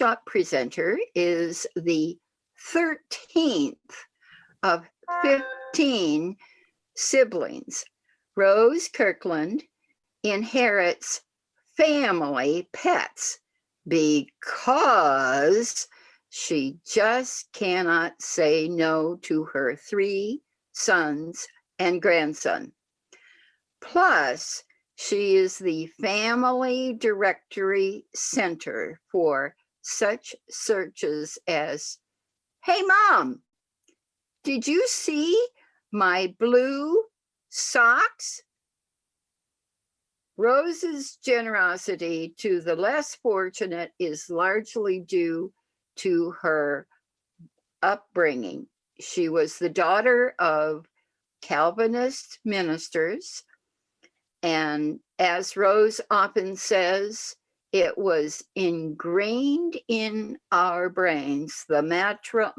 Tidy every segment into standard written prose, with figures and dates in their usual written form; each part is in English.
workshop presenter is the 13th of 15 siblings. Rose Kirkland inherits family pets because she just cannot say no to her 3 sons and grandson. Plus, she is the family directory center for such searches as, "Hey, Mom, did you see my blue socks?" Rose's generosity to the less fortunate is largely due to her upbringing. She was the daughter of Calvinist ministers, and as Rose often says, it was ingrained in our brains, the mantra,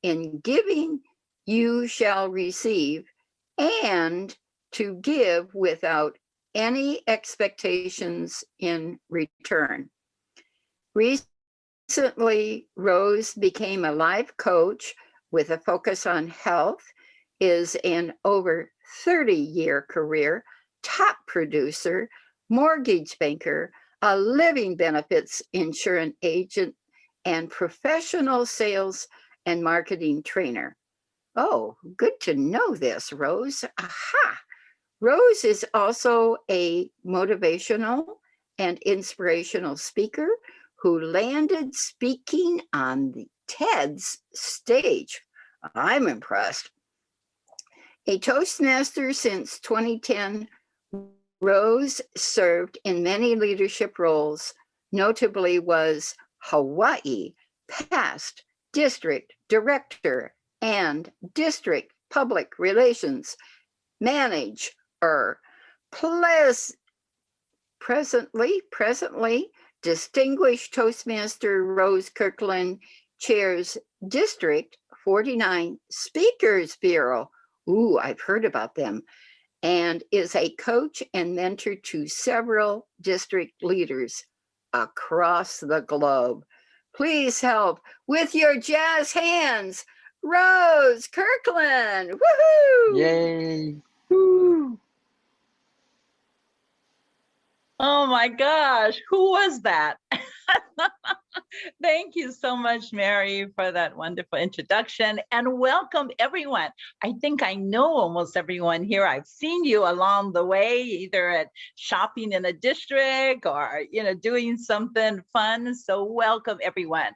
"In giving, you shall receive," and to give without any expectations in return. Recently, Rose became a life coach with a focus on health, is an over 30-year career top producer, mortgage banker, a living benefits insurance agent, and professional sales and marketing trainer. Oh, good to know this, Rose. Aha! Rose is also a motivational and inspirational speaker who landed speaking on the TED's stage. I'm impressed. A Toastmaster since 2010, Rose served in many leadership roles, notably was Hawaii past district director and district public relations manager. Presently, distinguished Toastmaster Rose Kirkland chairs District 49 Speakers Bureau. Ooh, I've heard about them. And is a coach and mentor to several district leaders across the globe. Please help with your jazz hands, Rose Kirkland. Woohoo! Yay! Woo! Oh my gosh, who was that? Thank you so much, Mary, for that wonderful introduction, and welcome everyone. I think I know almost everyone here. I've seen you along the way, either at shopping in a district or, doing something fun. So welcome everyone.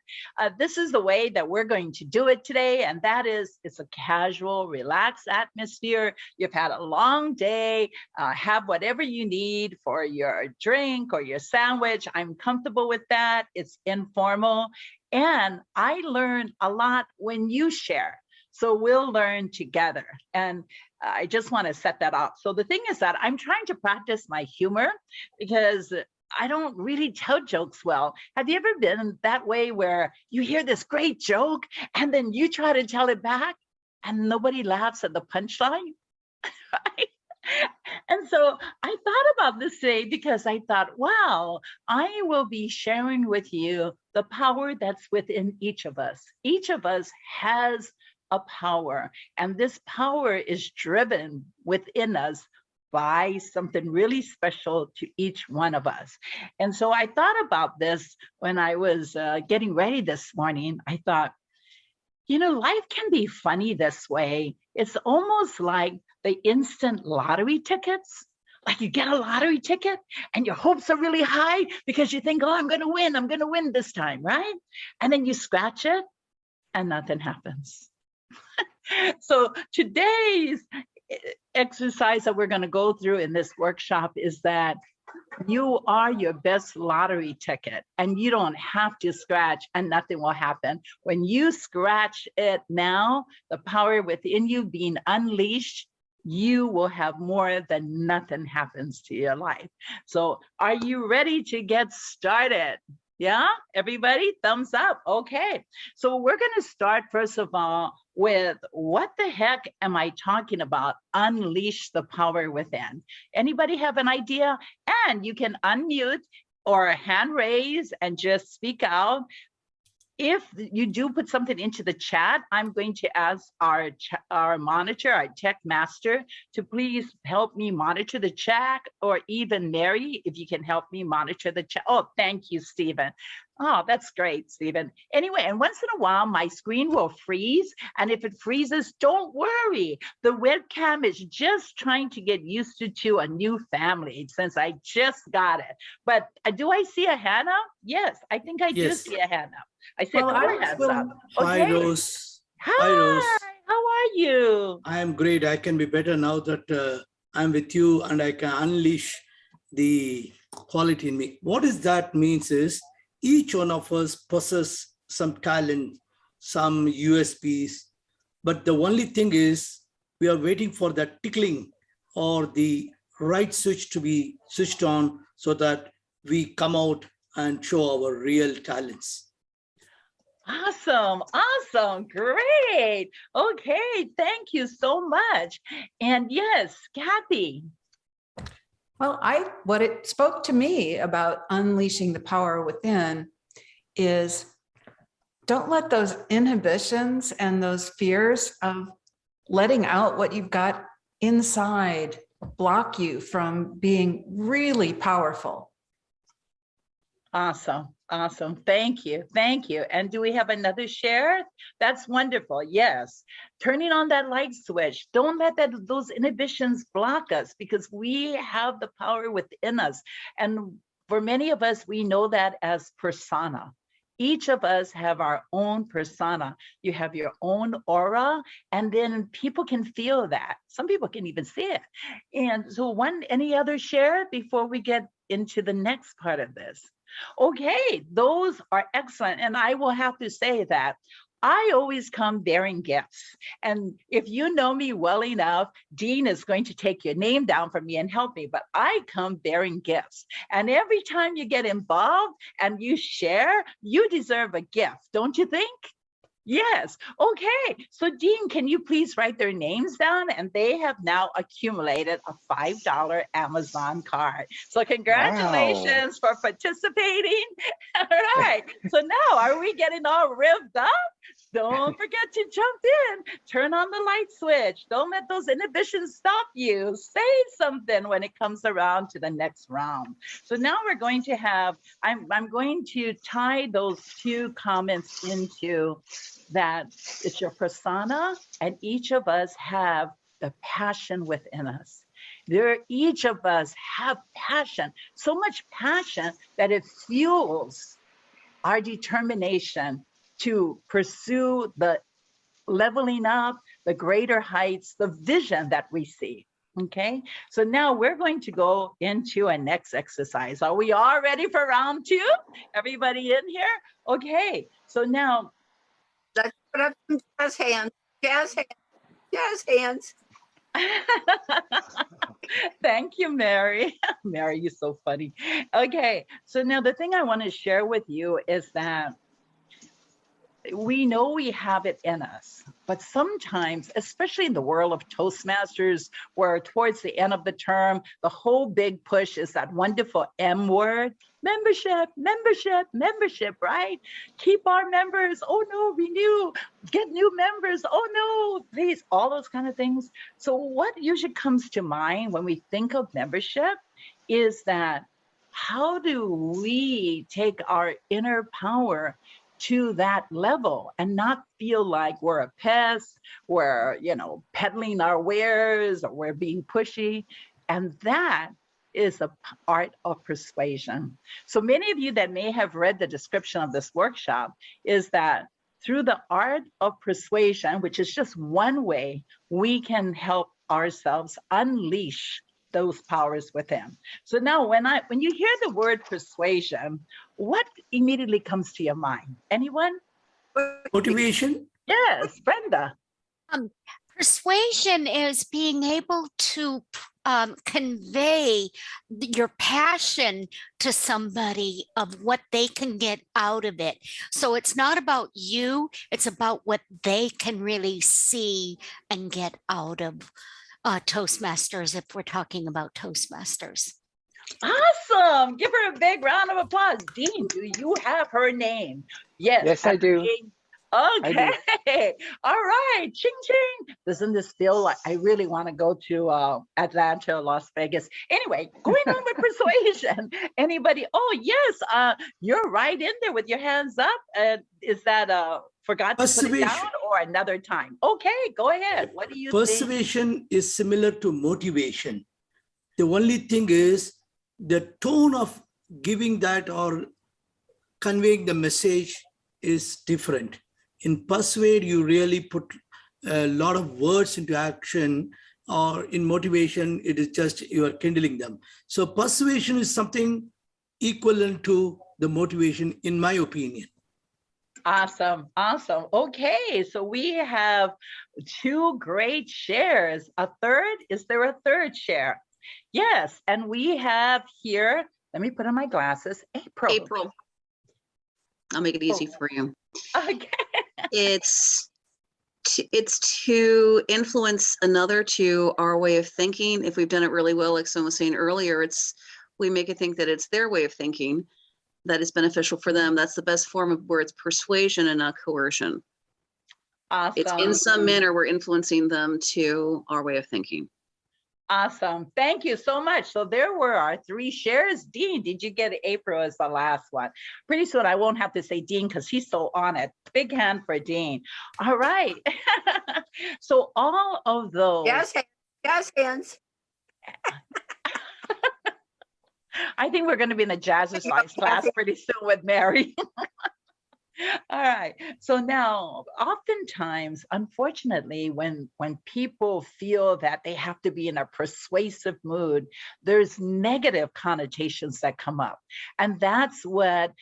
This is the way that we're going to do it today, and that is, it's a casual, relaxed atmosphere. You've had a long day, have whatever you need for your drink or your sandwich. I'm comfortable with that. It's informal, and I learn a lot when you share. So we'll learn together. And I just want to set that up. So the thing is that I'm trying to practice my humor because I don't really tell jokes well. Have you ever been that way where you hear this great joke and then you try to tell it back and nobody laughs at the punchline? Right? And so I thought about this today because I thought, wow, I will be sharing with you the power that's within each of us. Each of us has a power, and this power is driven within us by something really special to each one of us. And so I thought about this when I was getting ready this morning. I thought, life can be funny this way. It's almost like the instant lottery tickets. Like you get a lottery ticket and your hopes are really high because you think, oh, I'm going to win this time, right? And then you scratch it and nothing happens. So today's exercise that we're going to go through in this workshop is that you are your best lottery ticket, and you don't have to scratch and nothing will happen. When you scratch it now, the power within you being unleashed, you will have more than nothing happens to your life. So are you ready to get started? Yeah, everybody, thumbs up. Okay, so we're going to start first of all with what the heck am I talking about? Unleash the power within. Anybody have an idea? And you can unmute or a hand raise and just speak out. If you do put something into the chat, I'm going to ask our monitor, our tech master, to please help me monitor the chat, or even Mary, if you can help me monitor the chat. Oh, thank you, Stephen. Oh, that's great, Stephen. Anyway, and once in a while, my screen will freeze. And if it freezes, don't worry. The webcam is just trying to get used to a new family since I just got it. But do I see a hand up? Yes, I think I do Yes. see a hand up. I said Well, four hands up. Hi, Okay. Rose. Hi, Rose. how are you? I am great. I can be better now that I'm with you and I can unleash the quality in me. What is that means is each one of us possess some talent, some USPs, but the only thing is we are waiting for that tickling or the right switch to be switched on so that we come out and show our real talents. Awesome, awesome, great. Okay, thank you so much. And yes, Kathy. Well, what it spoke to me about unleashing the power within is don't let those inhibitions and those fears of letting out what you've got inside block you from being really powerful. Awesome. Awesome. Thank you. Thank you. And do we have another share? That's wonderful. Yes. Turning on that light switch. Don't let those inhibitions block us, because we have the power within us. And for many of us, we know that as persona. Each of us have our own persona. You have your own aura, and then people can feel that. Some people can even see it. And so any other share before we get into the next part of this? Okay, those are excellent. And I will have to say that I always come bearing gifts. And if you know me well enough, Dean is going to take your name down for me and help me, but I come bearing gifts. And every time you get involved and you share, you deserve a gift, don't you think? Yes. Okay. So Dean, can you please write their names down? And they have now accumulated a $5 Amazon card. So congratulations for participating. All right. So now are we getting all revved up? Don't forget to jump in, turn on the light switch. Don't let those inhibitions stop you. Say something when it comes around to the next round. So now we're going to have, I'm going to tie those two comments into that it's your persona, and each of us have the passion within us. Each of us have passion, so much passion that it fuels our determination to pursue the leveling up, the greater heights, the vision that we see. Okay, so now we're going to go into a next exercise. Are we all ready for round two? Everybody in here? Okay, so now let's put up some jazz hands, jazz hands, jazz hands. Thank you, Mary. Mary, you're so funny. Okay, so now the thing I want to share with you is that we know we have it in us, but sometimes, especially in the world of Toastmasters, where towards the end of the term, the whole big push is that wonderful M word, membership, membership, membership, right? Keep our members. Oh no, renew, get new members. Oh no, please, all those kind of things. So what usually comes to mind when we think of membership is that how do we take our inner power to that level and not feel like we're a pest, we're, peddling our wares, or we're being pushy. And that is the art of persuasion. So many of you that may have read the description of this workshop is that through the art of persuasion, which is just one way we can help ourselves unleash those powers within. So now when you hear the word persuasion, what immediately comes to your mind? Anyone? Motivation? Yes, Brenda. Persuasion is being able to convey your passion to somebody of what they can get out of it. So it's not about you, it's about what they can really see and get out of Toastmasters, if we're talking about Toastmasters. Awesome. Give her a big round of applause. Dean, do you have her name? Yes. Yes, I do. Dean. I do. Okay. All right. Ching ching. Doesn't this feel like I really want to go to Atlanta or Las Vegas? Anyway, going on with persuasion. Anybody? Oh, yes. You're right in there with your hands up. Is that forgot to put it down or another time? Okay, go ahead. What do you think? Persuasion is similar to motivation. The only thing is the tone of giving that or conveying the message is different. In persuade, you really put a lot of words into action, or in motivation, it is just you are kindling them. So persuasion is something equivalent to the motivation, in my opinion. Awesome. Awesome. Okay. So we have 2 great shares. A third? Is there a third share? Yes. And we have here, let me put on my glasses, April. April. I'll make it easy for you. Okay. It's to influence another to our way of thinking. If we've done it really well, like someone was saying earlier, we make it think that it's their way of thinking that is beneficial for them. That's the best form of where it's persuasion and not coercion. Awesome. It's in some manner we're influencing them to our way of thinking. Awesome. Thank you so much. So there were our 3 shares. Dean, did you get April as the last one? Pretty soon I won't have to say Dean because he's so on it. Big hand for Dean. All right. So all of those. Yes, hands. I think we're going to be in a jazzercise class pretty soon with Mary. All right. So now, oftentimes, unfortunately, when people feel that they have to be in a persuasive mood, there's negative connotations that come up. And that's what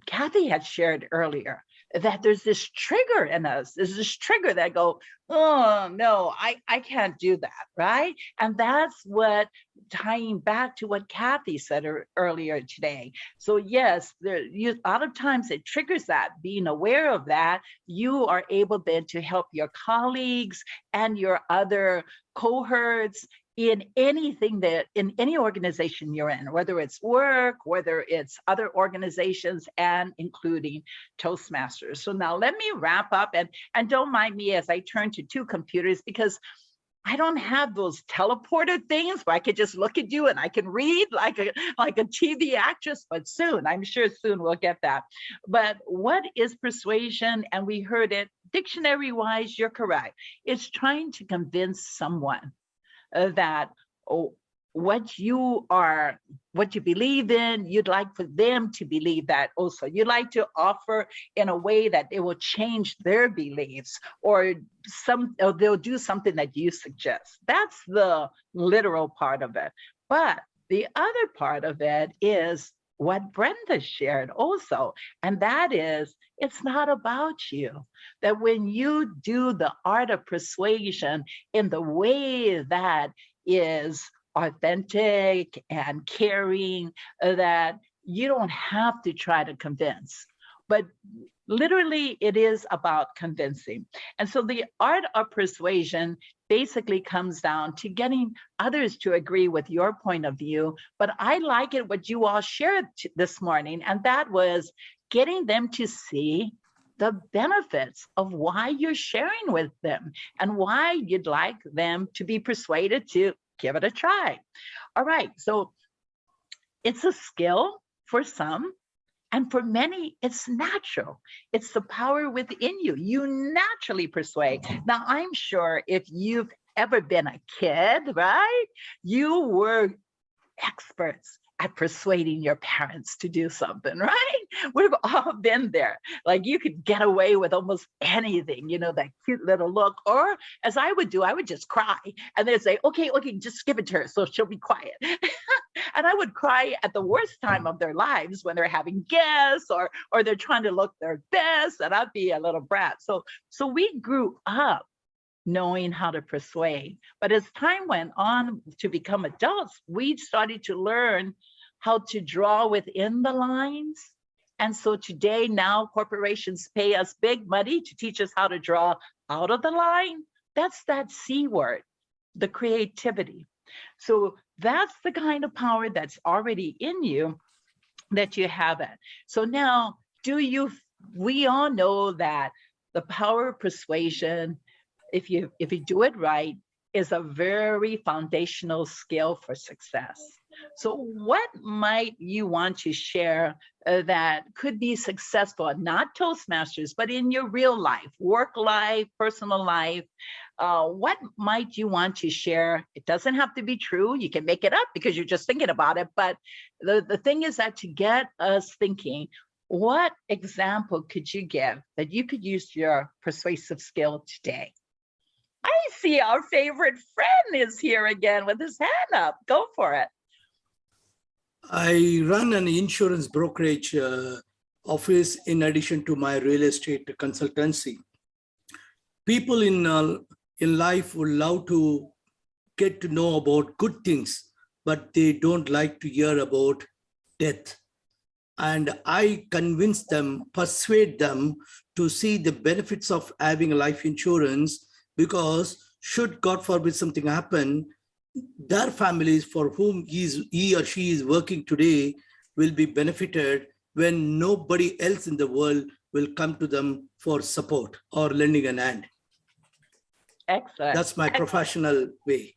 Kathy had shared earlier, that there's this trigger in us. There's this trigger that go, oh, no, I can't do that, right? And that's what, tying back to what Kathy said earlier today. So yes, a lot of times it triggers that. Being aware of that, you are able then to help your colleagues and your other cohorts in anything that, in any organization you're in, whether it's work, whether it's other organizations, and including Toastmasters. So now let me wrap up, and don't mind me as I turn to 2 computers, because I don't have those teleporter things where I could just look at you and I can read like a TV actress, but soon, I'm sure soon we'll get that. But what is persuasion? And we heard it dictionary wise, you're correct. It's trying to convince someone that what you believe in, you'd like for them to believe that also. You'd like to offer in a way that it will change their beliefs, or they'll do something that you suggest. That's the literal part of it. But the other part of it is what Brenda shared also, and that is, it's not about you. That when you do the art of persuasion in the way that is authentic and caring, that you don't have to try to convince, but literally it is about convincing. And so the art of persuasion basically comes down to getting others to agree with your point of view. But I like it what you all shared this morning, and that was getting them to see the benefits of why you're sharing with them and why you'd like them to be persuaded to give it a try. All right, so it's a skill for some, and for many, it's natural. It's the power within you. You naturally persuade. Now, I'm sure if you've ever been a kid, right, you were experts at persuading your parents to do something, right? We've all been there. Like you could get away with almost anything, that cute little look. Or as I would do, I would just cry. And they'd say, okay, just give it to her so she'll be quiet. And I would cry at the worst time of their lives when they're having guests or they're trying to look their best. And I'd be a little brat. So we grew up knowing how to persuade. But as time went on to become adults, we started to learn how to draw within the lines. And so today, now corporations pay us big money to teach us how to draw out of the line. That's that C word, the creativity. So that's the kind of power that's already in you that you have it. So now, we all know that the power of persuasion, if you do it right, is a very foundational skill for success. So what might you want to share that could be successful, not Toastmasters, but in your real life, work life, personal life? What might you want to share? It doesn't have to be true. You can make it up because you're just thinking about it. But the thing is that to get us thinking, what example could you give that you could use your persuasive skill today? I see our favorite friend is here again with his hand up. Go for it. I run an insurance brokerage office in addition to my real estate consultancy. People in life would love to get to know about good things, but they don't like to hear about death. And I convince them, persuade them to see the benefits of having a life insurance, because should God forbid something happen, their families for whom he or she is working today will be benefited when nobody else in the world will come to them for support or lending an hand. Excellent. That's my professional way.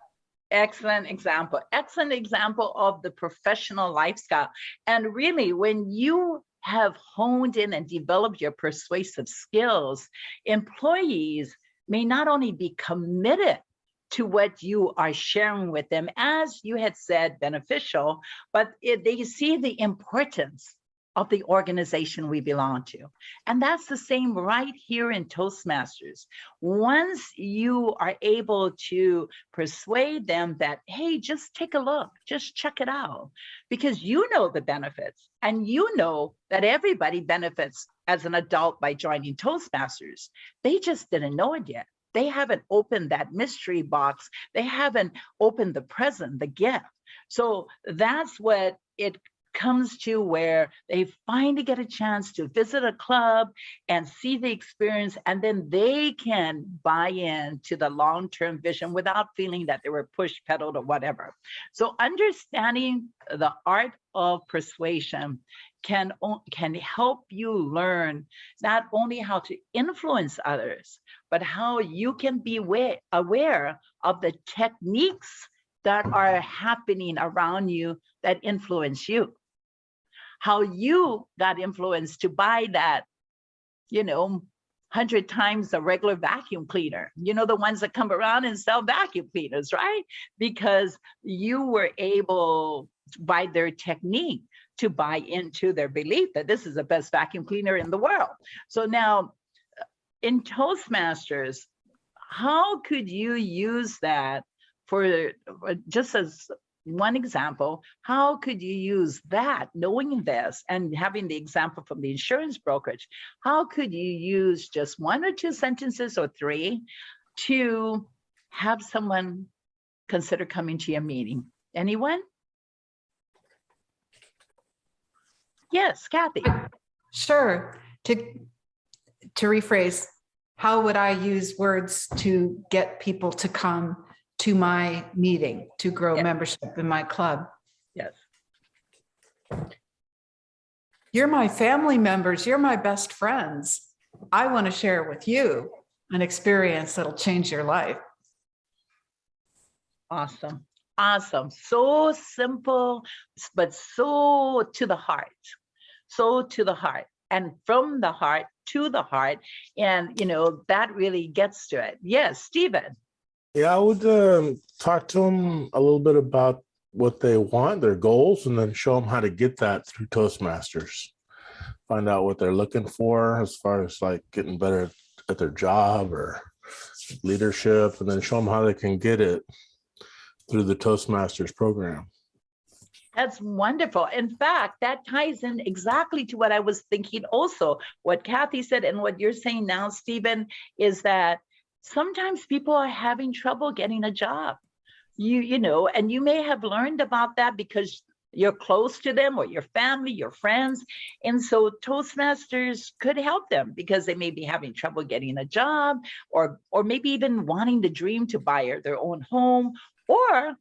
Excellent example. Excellent example of the professional lifestyle. And really, when you have honed in and developed your persuasive skills, employees may not only be committed to what you are sharing with them, as you had said, beneficial, but they see the importance of the organization we belong to. And that's the same right here in Toastmasters. Once you are able to persuade them that, hey, just take a look, just check it out, because you know the benefits, and you know that everybody benefits as an adult by joining Toastmasters. They just didn't know it yet. They haven't opened that mystery box. They haven't opened the present, the gift. So that's what it comes to, where they finally get a chance to visit a club and see the experience, and then they can buy in to the long-term vision without feeling that they were push pedaled or whatever. So understanding the art of persuasion can help you learn not only how to influence others, but how you can be aware of the techniques that are happening around you that influence you. How you got influenced to buy that, 100 times the regular vacuum cleaner, the ones that come around and sell vacuum cleaners, right? Because you were able, by their technique, to buy into their belief that this is the best vacuum cleaner in the world. So now in Toastmasters, how could you use that for, just as one example, how could you use that, knowing this and having the example from the insurance brokerage, how could you use just 1 or 2 sentences or 3 to have someone consider coming to your meeting? Anyone? Yes, Kathy. Sure. To rephrase, how would I use words to get people to come to my meeting to grow membership in my club? Yes. You're my family members. You're my best friends. I want to share with you an experience that'll change your life. Awesome. Awesome. So simple, but so to the heart. So to the heart, and from the heart to the heart. And, that really gets to it. Yes, Stephen. Yeah, I would talk to them a little bit about what they want, their goals, and then show them how to get that through Toastmasters. Find out what they're looking for as far as like getting better at their job or leadership, and then show them how they can get it through the Toastmasters program. That's wonderful. In fact, that ties in exactly to what I was thinking also. What Kathy said and what you're saying now, Stephen, is that sometimes people are having trouble getting a job. And you may have learned about that because you're close to them, or your family, your friends. And so Toastmasters could help them because they may be having trouble getting a job, or maybe even wanting the dream to buy their own home, or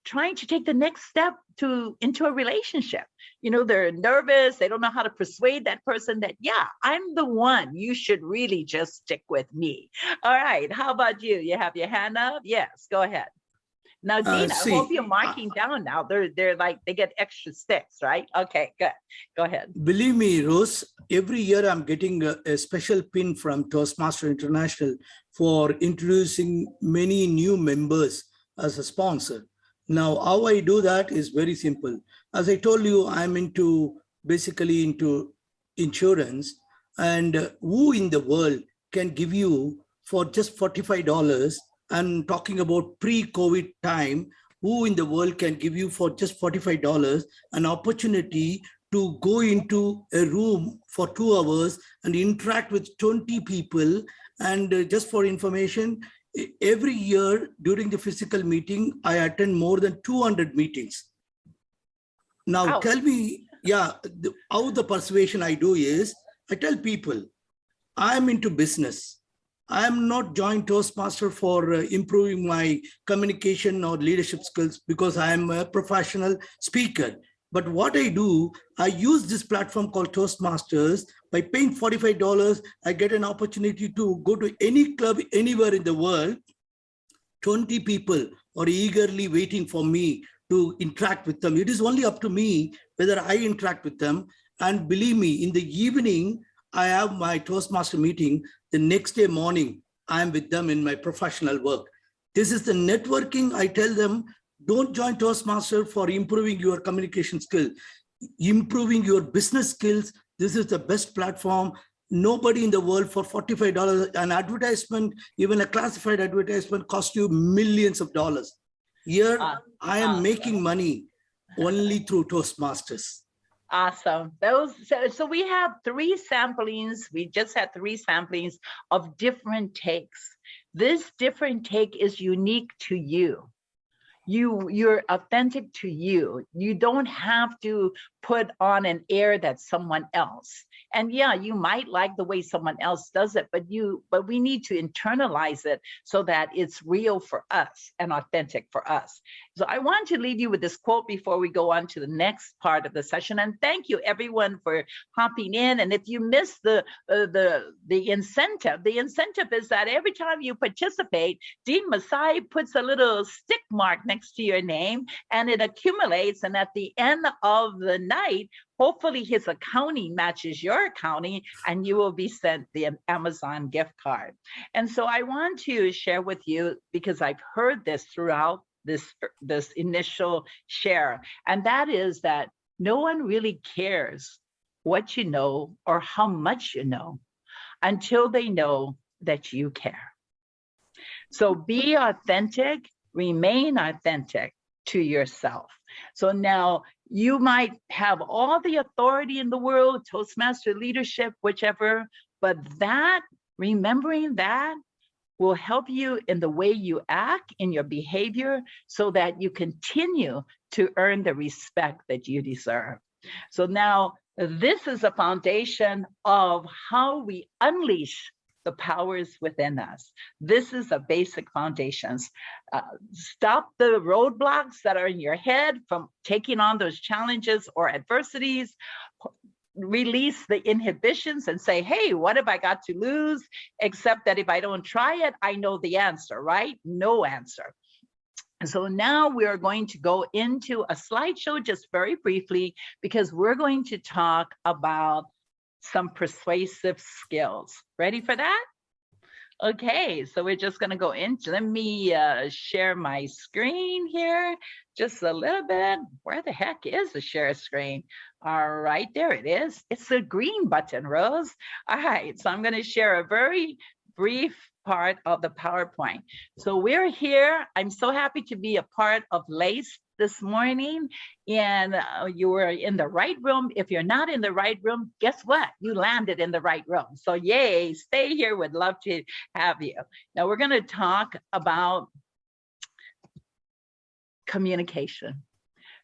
trying to take the next step into a relationship. They're nervous. They don't know how to persuade that person that, yeah, I'm the one. You should really just stick with me. All right. How about you? You have your hand up? Yes, go ahead. Now, Dina, I hope you're marking down now. They're like, they get extra sticks, right? Okay, good. Go ahead. Believe me, Rose, every year I'm getting a special pin from Toastmaster International for introducing many new members as a sponsor. Now, how I do that is very simple. As I told you, I'm basically into insurance, and who in the world can give you for just $45? I'm talking about pre-COVID time, who in the world can give you for just $45 an opportunity to go into a room for 2 hours and interact with 20 people? And just for information, every year during the physical meeting, I attend more than 200 meetings. Now, tell me, how the persuasion I do is, I tell people, I'm into business. I'm not joined Toastmaster for improving my communication or leadership skills because I'm a professional speaker. But what I do, I use this platform called Toastmasters. By paying $45, I get an opportunity to go to any club anywhere in the world. 20 people are eagerly waiting for me to interact with them. It is only up to me whether I interact with them. And believe me, in the evening, I have my Toastmaster meeting. The next day morning, I'm with them in my professional work. This is the networking. I tell them, don't join Toastmaster for improving your communication skill, improving your business skills. This is the best platform. Nobody in the world for $45, an advertisement, even a classified advertisement, costs you millions of dollars. Here, I am making money only through Toastmasters. Awesome. So we have 3 samplings. We just had 3 samplings of different takes. This different take is unique to you. You're authentic to you. You don't have to put on an air that's someone else. And yeah, you might like the way someone else does it, but we need to internalize it so that it's real for us and authentic for us. So I want to leave you with this quote before we go on to the next part of the session. And thank you everyone for hopping in. And if you missed the incentive is that every time you participate, Dean Masai puts a little stick mark next to your name and it accumulates. And at the end of the night, hopefully his accounting matches your accounting and you will be sent the Amazon gift card. And so I want to share with you, because I've heard this throughout this initial share, and that is that no one really cares what you know or how much you know until they know that you care. So be authentic, remain authentic to yourself. So now you might have all the authority in the world, Toastmaster leadership, whichever, but remembering that will help you in the way you act, in your behavior, so that you continue to earn the respect that you deserve. So now this is a foundation of how we unleash the powers within us. This is a basic foundations. Stop the roadblocks that are in your head from taking on those challenges or adversities. Release the inhibitions and say, hey, what have I got to lose? Except that if I don't try it, I know the answer, right? No answer. So now we are going to go into a slideshow just very briefly, because we're going to talk about some persuasive skills. Ready for that? Okay, so we're just going to go into, let me share my screen here just a little bit. Where the heck is the share screen? All right, there it is. It's the green button, Rose. All right, so I'm going to share a very brief part of the PowerPoint. So we're here. I'm so happy to be a part of LACE this morning, and you were in the right room. If you're not in the right room, guess what? You landed in the right room. So yay, stay here. Would love to have you. Now we're going to talk about communication.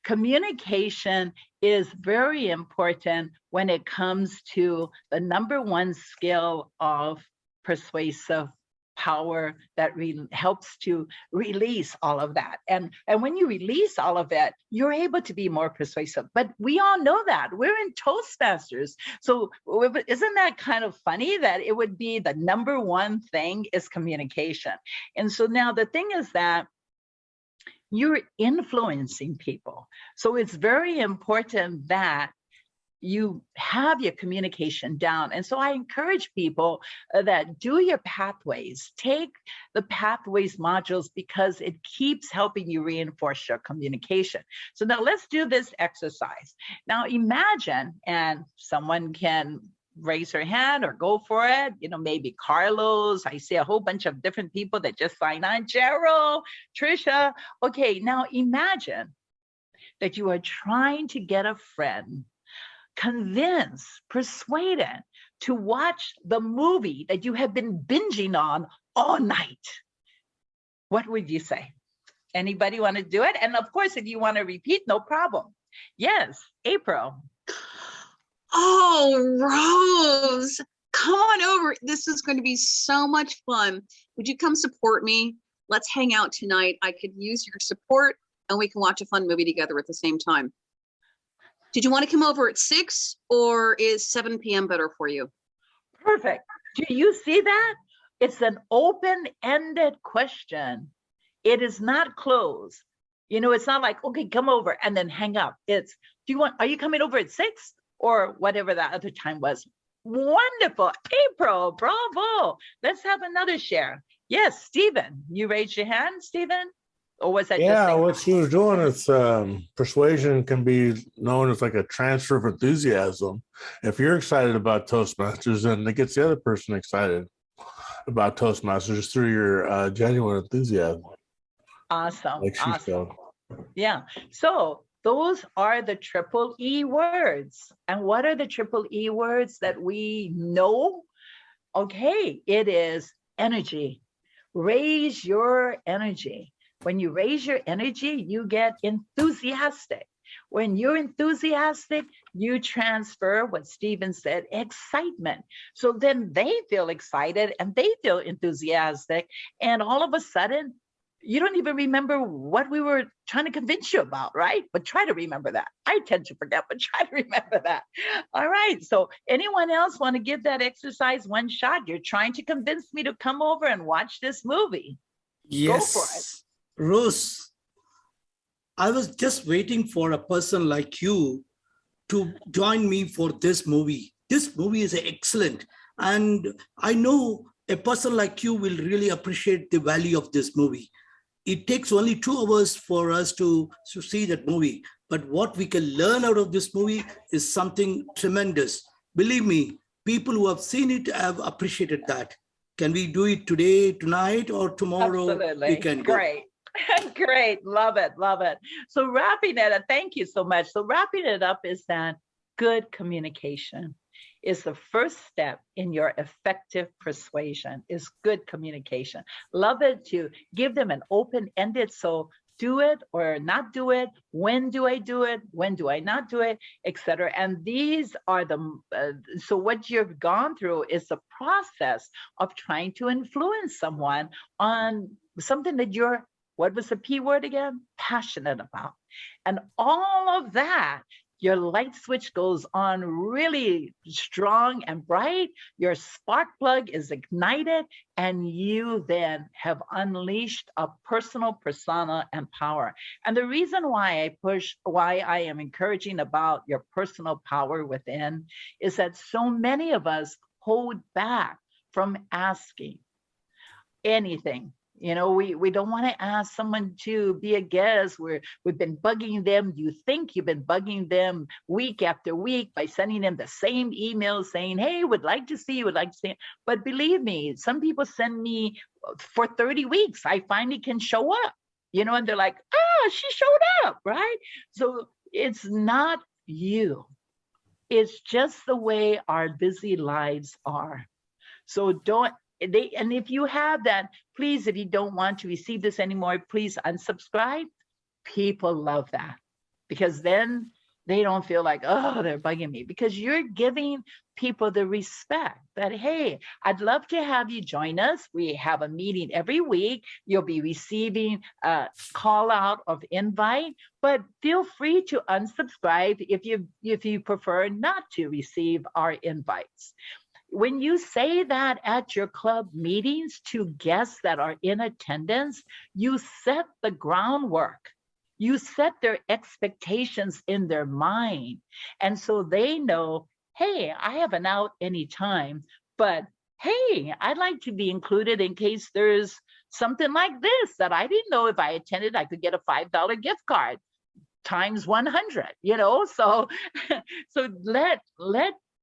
Communication is very important when it comes to the #1 skill of persuasive power that helps to release all of that. And when you release all of that, you're able to be more persuasive. But we all know that. We're in Toastmasters. So isn't that kind of funny that it would be the number one thing is communication? And so now the thing is that you're influencing people. So it's very important that you have your communication down. And so I encourage people that do your pathways, take the pathways modules, because it keeps helping you reinforce your communication. So now let's do this exercise. Now imagine, and someone can raise their hand or go for it, maybe Carlos. I see a whole bunch of different people that just signed on. Gerald, Trisha. Okay, now imagine that you are trying to get a friend, convince, persuaded to watch the movie that you have been binging on all night. What would you say? Anybody want to do it? And of course, if you want to repeat, no problem. Yes, April. Oh, Rose, come on over. This is going to be so much fun. Would you come support me? Let's hang out tonight. I could use your support and we can watch a fun movie together at the same time. Did you want to come over at 6 or is 7 p.m. better for you? Perfect. Do you see that? It's an open-ended question. It is not closed. It's not like, okay, come over and then hang up. It's, are you coming over at 6 or whatever that other time was? Wonderful. April, bravo. Let's have another share. Yes, Stephen, you raised your hand, Stephen? Or was that what she was doing is persuasion can be known as like a transfer of enthusiasm. If you're excited about Toastmasters, then it gets the other person excited about Toastmasters through your genuine enthusiasm. Awesome. Like she awesome. Yeah. So those are the triple E words. And what are the triple E words that we know? Okay, it is energy. Raise your energy. When you raise your energy, you get enthusiastic. When you're enthusiastic, you transfer what Stephen said, excitement. So then they feel excited and they feel enthusiastic. And all of a sudden, you don't even remember what we were trying to convince you about, right? But try to remember that. I tend to forget, but try to remember that. All right. So anyone else want to give that exercise one shot? You're trying to convince me to come over and watch this movie. Yes. Go for it. Rose, I was just waiting for a person like you to join me for this movie. This movie is excellent. And I know a person like you will really appreciate the value of this movie. It takes only 2 hours for us to see that movie. But what we can learn out of this movie is something tremendous. Believe me, people who have seen it have appreciated that. Can we do it today, tonight, or tomorrow? Absolutely. We can go. Great. Great. Love it. Love it. So wrapping it up, thank you so much. So wrapping it up is that good communication is the first step in your effective persuasion, is good communication. Love it to give them an open-ended, so do it or not do it. When do I do it? When do I not do it? Etc. And these are so what you've gone through is the process of trying to influence someone on something that you're, what was the P word again? Passionate about. And all of that, your light switch goes on really strong and bright. Your spark plug is ignited, and you then have unleashed a personal persona and power. And the reason why I am encouraging about your personal power within is that so many of us hold back from asking anything. We don't want to ask someone to be a guest. We've been bugging them. You think you've been bugging them week after week by sending them the same email saying, hey, would like to see you, would like to see you. But believe me, some people send me for 30 weeks. I finally can show up, and they're like, she showed up, right? So it's not you. It's just the way our busy lives are. So and if you have that, please, if you don't want to receive this anymore, please unsubscribe. People love that, because then they don't feel like, oh, they're bugging me, because you're giving people the respect that, hey, I'd love to have you join us. We have a meeting every week. You'll be receiving a call out of invite, but feel free to unsubscribe if you prefer not to receive our invites. When you say that at your club meetings to guests that are in attendance, you set the groundwork. You set their expectations in their mind. And so they know, hey, I have an out anytime, but hey, I'd like to be included in case there's something like this that I didn't know if I attended, I could get a $5 gift card times 100, so so let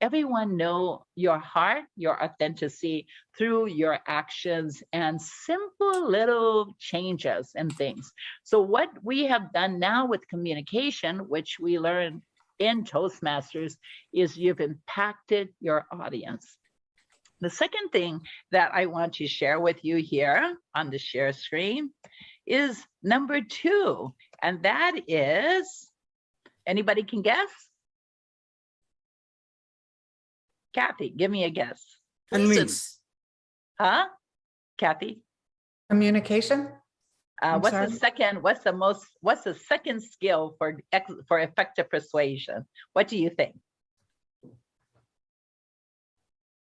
everyone know your heart, your authenticity through your actions and simple little changes and things. So what we have done now with communication, which we learned in Toastmasters, is you've impacted your audience. The second thing that I want to share with you here on the share screen is number 2, and that is, anybody can guess? Kathy, give me a guess. Convince. Huh? Kathy? Communication? What's sorry? What's the second skill for effective persuasion? What do you think?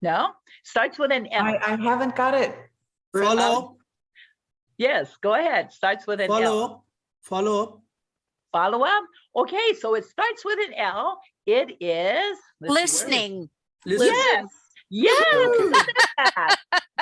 No? Starts with an M. I haven't got it. Follow. Yes, go ahead. Starts with an L. Follow up. Follow up. Follow up? Okay, so it starts with an L. It is Listening. Listen. Yes. Yes. Okay.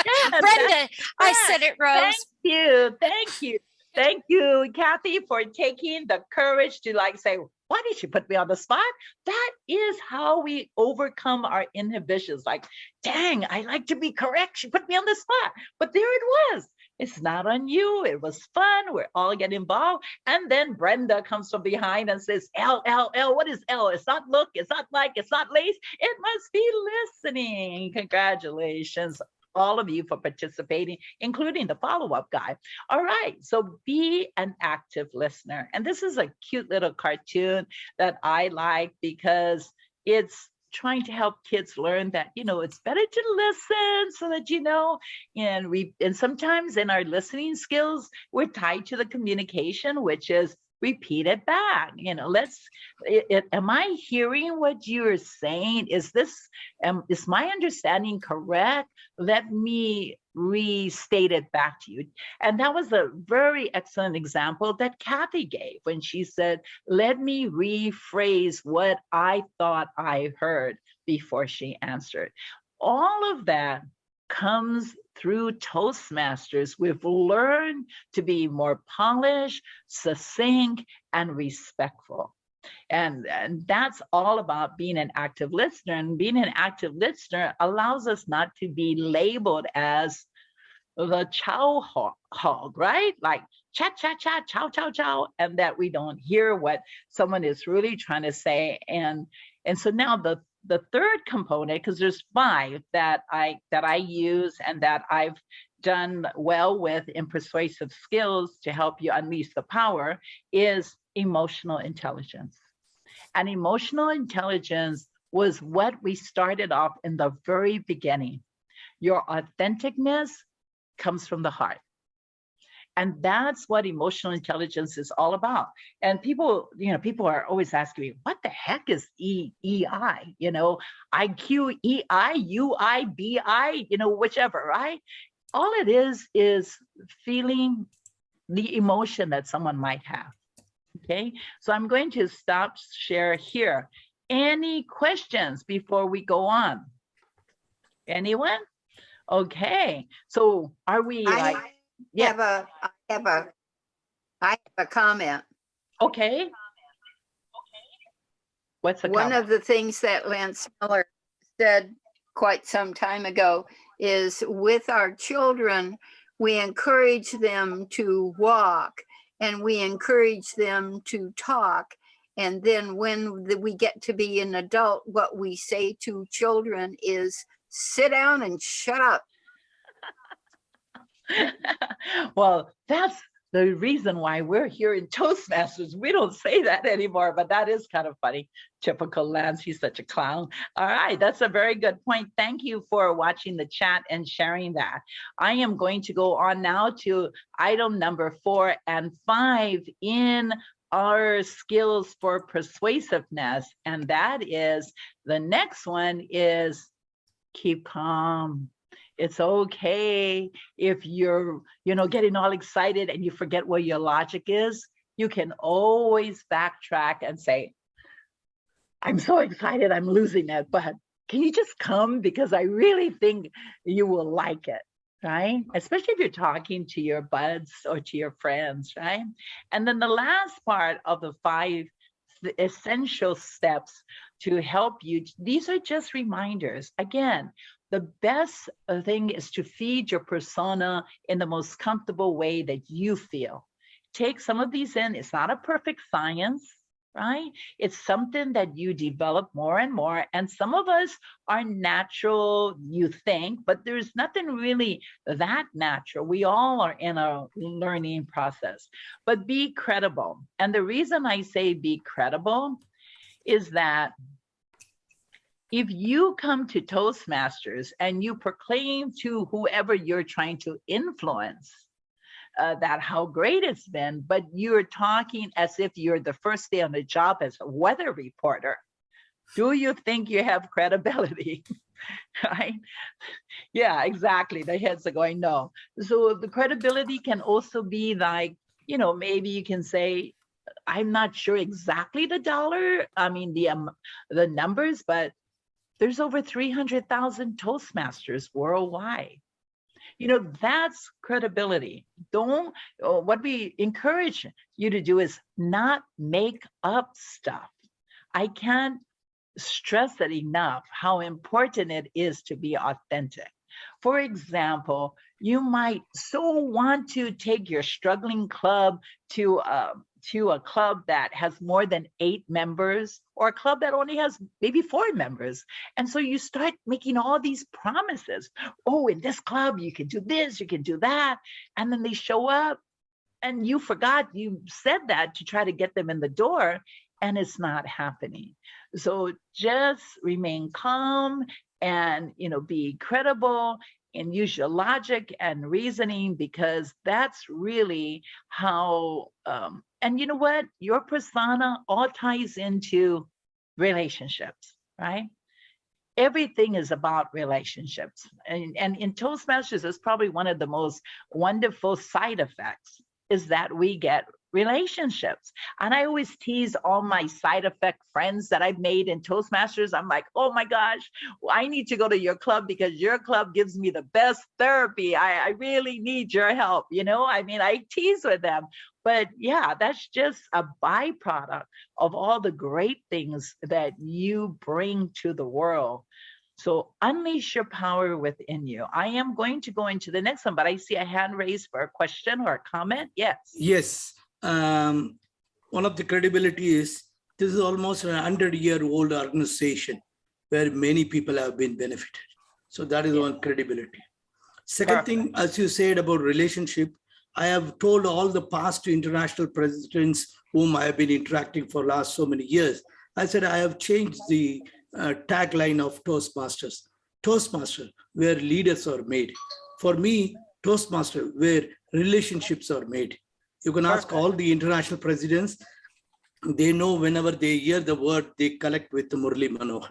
Yes, Brenda, I said it, Rose. Thank you. Thank you. Thank you, Kathy, for taking the courage to say, why did she put me on the spot? That is how we overcome our inhibitions. Like, dang, I like to be correct. She put me on the spot. But there it was. It's not on you. It was fun. We're all getting involved. And then Brenda comes from behind and says, L, L, L. What is L? It's not look. It's not like. It's not lace. It must be listening. Congratulations, all of you, for participating, including the follow-up guy. All right. So be an active listener. And this is a cute little cartoon that I like because it's trying to help kids learn that, it's better to listen so that, and sometimes in our listening skills, we're tied to the communication, which is repeat it back. Am I hearing what you're saying? Is my understanding correct? Let me restate it back to you. And that was a very excellent example that Kathy gave when she said, let me rephrase what I thought I heard before she answered. All of that comes through Toastmasters. We've learned to be more polished, succinct, and respectful. And that's all about being an active listener. And being an active listener allows us not to be labeled as the chow hog, right? Like chat, chat, chat, chow, chow, chow, and that we don't hear what someone is really trying to say. And so now the third component, because there's 5 that I use and that I've done well with in persuasive skills to help you unleash the power, is emotional intelligence. And emotional intelligence was what we started off in the very beginning. Your authenticness comes from the heart. And that's what emotional intelligence is all about. And people are always asking me, what the heck is EI? IQ, EI, UI, BI, whichever, right? All it is feeling the emotion that someone might have. Okay, so I'm going to stop share here. Any questions before we go on? Anyone? Okay, so are we I have a comment. Okay. What's the One comment? of the things that Lance Miller said quite some time ago is, with our children, we encourage them to walk and we encourage them to talk. And then when we get to be an adult, what we say to children is, sit down and shut up. Well, that's the reason why we're here in Toastmasters. We don't say that anymore, but that is kind of funny. Typical Lance, he's such a clown. All right, that's a very good point. Thank you for watching the chat and sharing that. I am going to go on now to item number 4 and 5 in our skills for persuasiveness. And that is, the next one is keep calm. It's okay if you're, getting all excited and you forget where your logic is. You can always backtrack and say, I'm so excited, I'm losing it, but can you just come? Because I really think you will like it, right? Especially if you're talking to your buds or to your friends, right? And then the last part of the 5 essential steps to help you, these are just reminders. Again, the best thing is to feed your persona in the most comfortable way that you feel. Take some of these in. It's not a perfect science, right? It's something that you develop more and more. And some of us are natural, you think, but there's nothing really that natural. We all are in a learning process. But be credible. And the reason I say be credible is that if you come to Toastmasters and you proclaim to whoever you're trying to influence that how great it's been, but you're talking as if you're the first day on the job as a weather reporter, do you think you have credibility? Right? Yeah, exactly. The heads are going, no. So the credibility can also be like, maybe you can say, I'm not sure exactly the numbers, but there's over 300,000 Toastmasters worldwide. That's credibility. What we encourage you to do is not make up stuff. I can't stress it enough how important it is to be authentic. For example, you might so want to take your struggling club to a club that has more than 8 members, or a club that only has maybe 4 members. And so you start making all these promises. Oh, in this club, you can do this, you can do that. And then they show up and you forgot you said that to try to get them in the door, and it's not happening. So just remain calm and, be credible and use your logic and reasoning, because that's really how, and you know what? Your persona all ties into relationships, right? Everything is about relationships. And in Toastmasters, it's probably one of the most wonderful side effects is that we get relationships. And I always tease all my side effect friends that I've made in Toastmasters. I'm like, oh my gosh, I need to go to your club because your club gives me the best therapy. I really need your help. I tease with them. But yeah, that's just a byproduct of all the great things that you bring to the world. So unleash your power within you. I am going to go into the next one, but I see a hand raised for a question or a comment. Yes. Yes. One of the credibility is this is almost a 100-year-old organization where many people have been benefited. So that is one credibility. Second thing, as you said about relationship, I have told all the past international presidents whom I have been interacting for last so many years, I said I have changed the tagline of Toastmasters. Toastmaster, where leaders are made. For me, Toastmaster, where relationships are made. You can ask all the international presidents. They know whenever they hear the word, they collect with Murli Manohar.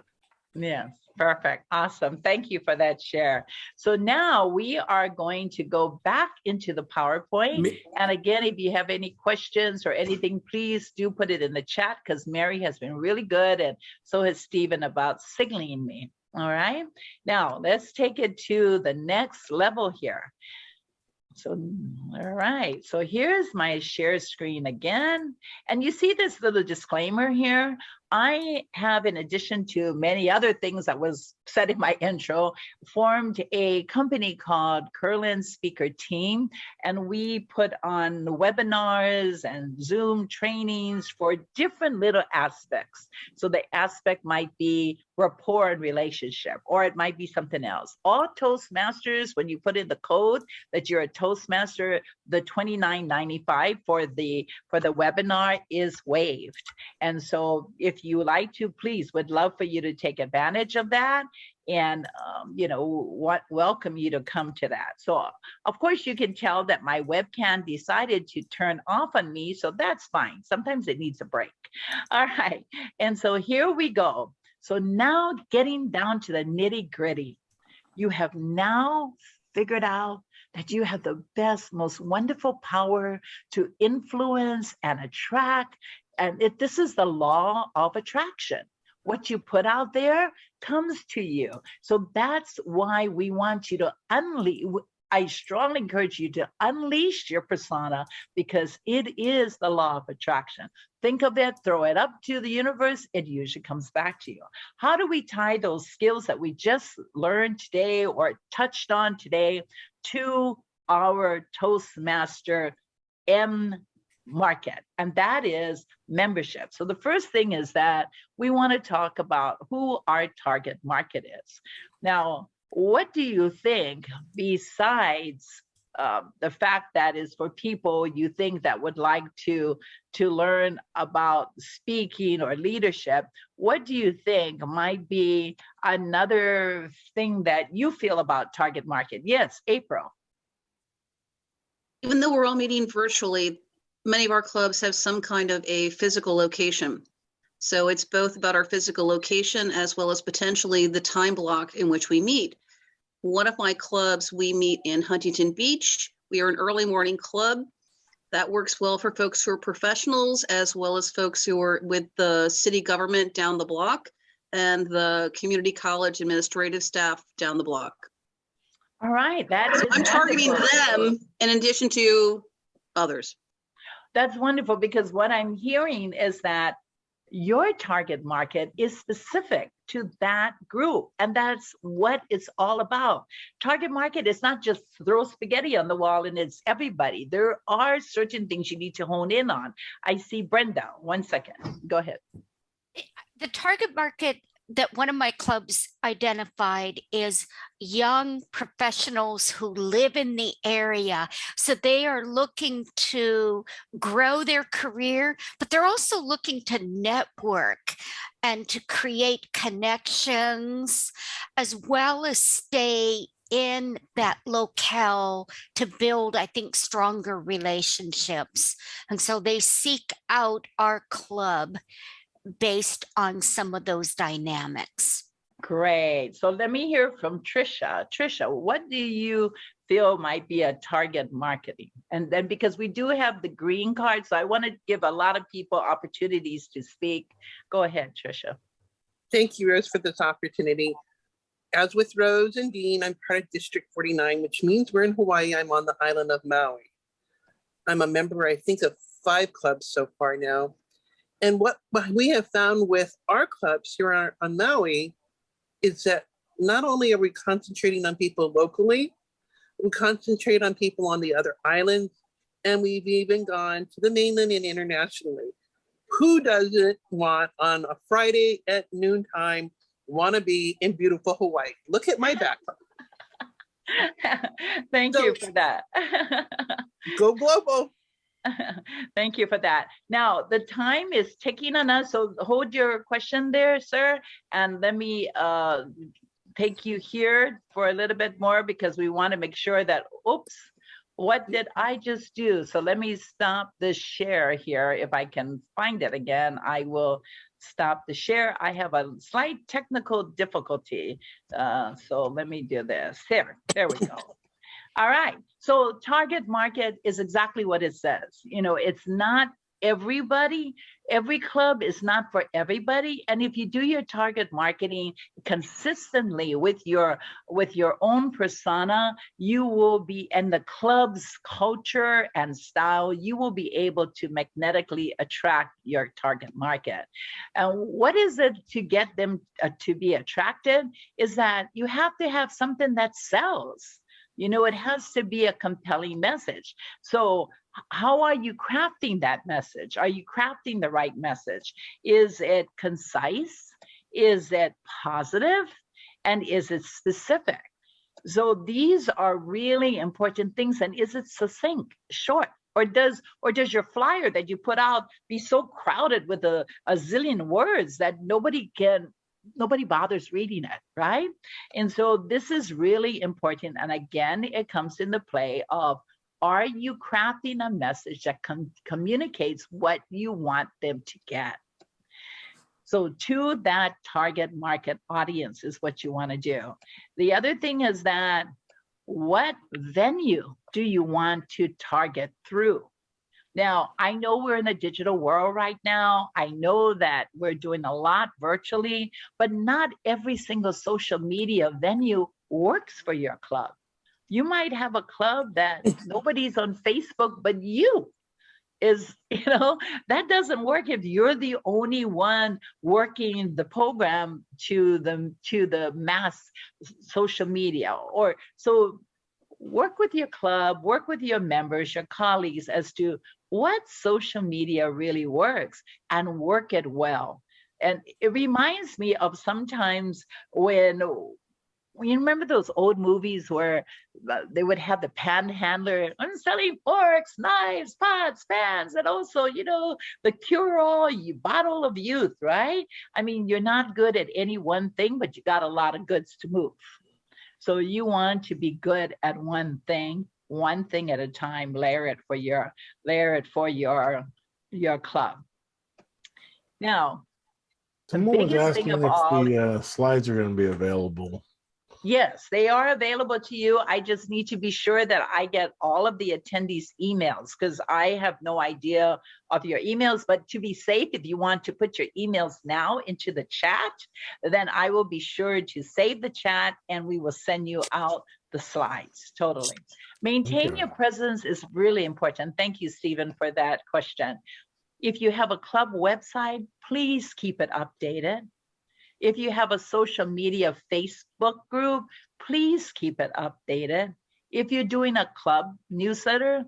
Yes, perfect. Awesome. Thank you for that share. So now we are going to go back into the PowerPoint. And again, if you have any questions or anything, please do put it in the chat, because Mary has been really good, and so has Stephen, about signaling me. All right. Now let's take it to the next level here. So, all right. So here's my share screen again. And you see this little disclaimer here. I have, in addition to many other things that was said in my intro, formed a company called Curlin Speaker Team, and we put on webinars and Zoom trainings for different little aspects. So the aspect might be rapport and relationship, or it might be something else. All Toastmasters, when you put in the code that you're a Toastmaster, the $29.95 for the webinar is waived. And so if you like to, please, would love for you to take advantage of that, and welcome you to come to that. So of course you can tell that my webcam decided to turn off on me, so that's fine. Sometimes it needs a break. All right, and so here we go. So now getting down to the nitty gritty, you have now figured out that you have the best, most wonderful power to influence and attract. And this is the law of attraction. What you put out there comes to you. So that's why we want you to unleash. I strongly encourage you to unleash your persona, because it is the law of attraction. Think of it, throw it up to the universe, it usually comes back to you. How do we tie those skills that we just learned today or touched on today to our Toastmaster market? And that is membership. So the first thing is that we want to talk about who our target market is. Now, what do you think, besides the fact that is for people you think that would like to learn about speaking or leadership, what do you think might be another thing that you feel about target market? Yes, April. Even though we're all meeting virtually, many of our clubs have some kind of a physical location. So it's both about our physical location as well as potentially the time block in which we meet. One of my clubs, we meet in Huntington Beach. We are an early morning club. That works well for folks who are professionals as well as folks who are with the city government down the block and the community college administrative staff down the block. All right, that is I'm targeting them in addition to others. That's wonderful, because what I'm hearing is that your target market is specific to that group, and that's what it's all about. Target market is not just throw spaghetti on the wall and it's everybody. There are certain things you need to hone in on. I see Brenda. 1 second. Go ahead. The target market that one of my clubs identified is young professionals who live in the area. So they are looking to grow their career, but they're also looking to network and to create connections, as well as stay in that locale to build, I think, stronger relationships. And so they seek out our club based on some of those dynamics. Great. So let me hear from Trisha. Trisha, what do you feel might be a target marketing? And then, because we do have the green card, so I want to give a lot of people opportunities to speak. Go ahead, Trisha. Thank you, Rose, for this opportunity. As with Rose and Dean, I'm part of District 49, which means we're in Hawaii. I'm on the island of Maui. I'm a member, I think, of 5 clubs so far now. And what we have found with our clubs here on Maui is that not only are we concentrating on people locally, we concentrate on people on the other islands, and we've even gone to the mainland and internationally. Who doesn't want on a Friday at noontime want to be in beautiful Hawaii? Look at my background. Thank you for that. Go global. Thank you for that. Now, the time is ticking on us, so hold your question there, sir, and let me take you here for a little bit more, because we want to make sure that, oops, what did I just do? So let me stop the share here. If I can find it again, I will stop the share. I have a slight technical difficulty, so let me do this. There we go. All right, so target market is exactly what it says. You know, it's not everybody. Every club is not for everybody. And if you do your target marketing consistently with your own persona, you will be, and the club's culture and style, you will be able to magnetically attract your target market. And what is it to get them to be attracted is that you have to have something that sells. You know, it has to be a compelling message. So how are you crafting that message? Are you crafting the right message? Is it concise? Is it positive? And is it specific? So these are really important things. And is it succinct, short? Or does your flyer that you put out be so crowded with a zillion words that nobody bothers reading it, right? And so this is really important. And again, it comes into play of, are you crafting a message that communicates what you want them to get? So to that target market audience is what you want to do. The other thing is that, what venue do you want to target through? Now, I know we're in a digital world right now. I know that we're doing a lot virtually, but not every single social media venue works for your club. You might have a club that nobody's on Facebook but you. That doesn't work if you're the only one working the program to the mass social media. Or so work with your club, work with your members, your colleagues as to what social media really works, and work it well. And it reminds me of sometimes when you remember those old movies where they would have the panhandler, I'm selling forks, knives, pots, pans, and also, the cure-all bottle of youth, right? I mean, you're not good at any one thing, but you got a lot of goods to move. So you want to be good at one thing at a time. Layer it for your club. Now, someone was biggest thing asking of if all, the slides are going to be available. yes, they are available to you. I just need to be sure that I get all of the attendees' emails, because I have no idea of your emails. But to be safe, if you want to put your emails now into the chat, then I will be sure to save the chat and we will send you out the slides. Totally. Maintain your presence is really important. Thank you, Stephen, for that question. If you have a club website, please keep it updated. If you have a social media Facebook group, please keep it updated. If you're doing a club newsletter,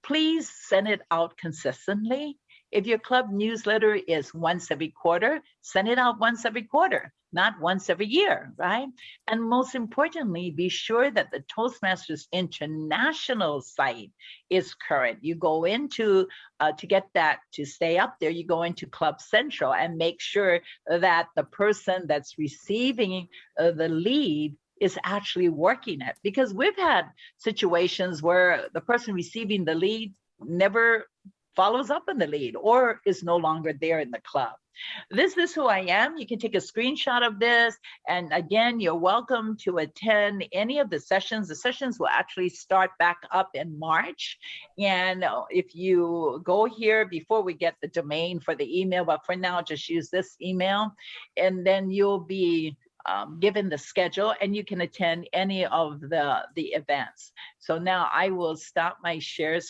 please send it out consistently. If your club newsletter is once every quarter, send it out once every quarter, not once every year, right? And most importantly, be sure that the Toastmasters International site is current. You go into, to get that to stay up there, you go into Club Central and make sure that the person that's receiving the lead is actually working it. Because we've had situations where the person receiving the lead never follows up on the lead or is no longer there in the club. This is who I am. You can take a screenshot of this. And again, you're welcome to attend any of the sessions. The sessions will actually start back up in March. And if you go here before we get the domain for the email, but for now, just use this email, and then you'll be given the schedule and you can attend any of the events. So now I will stop my shares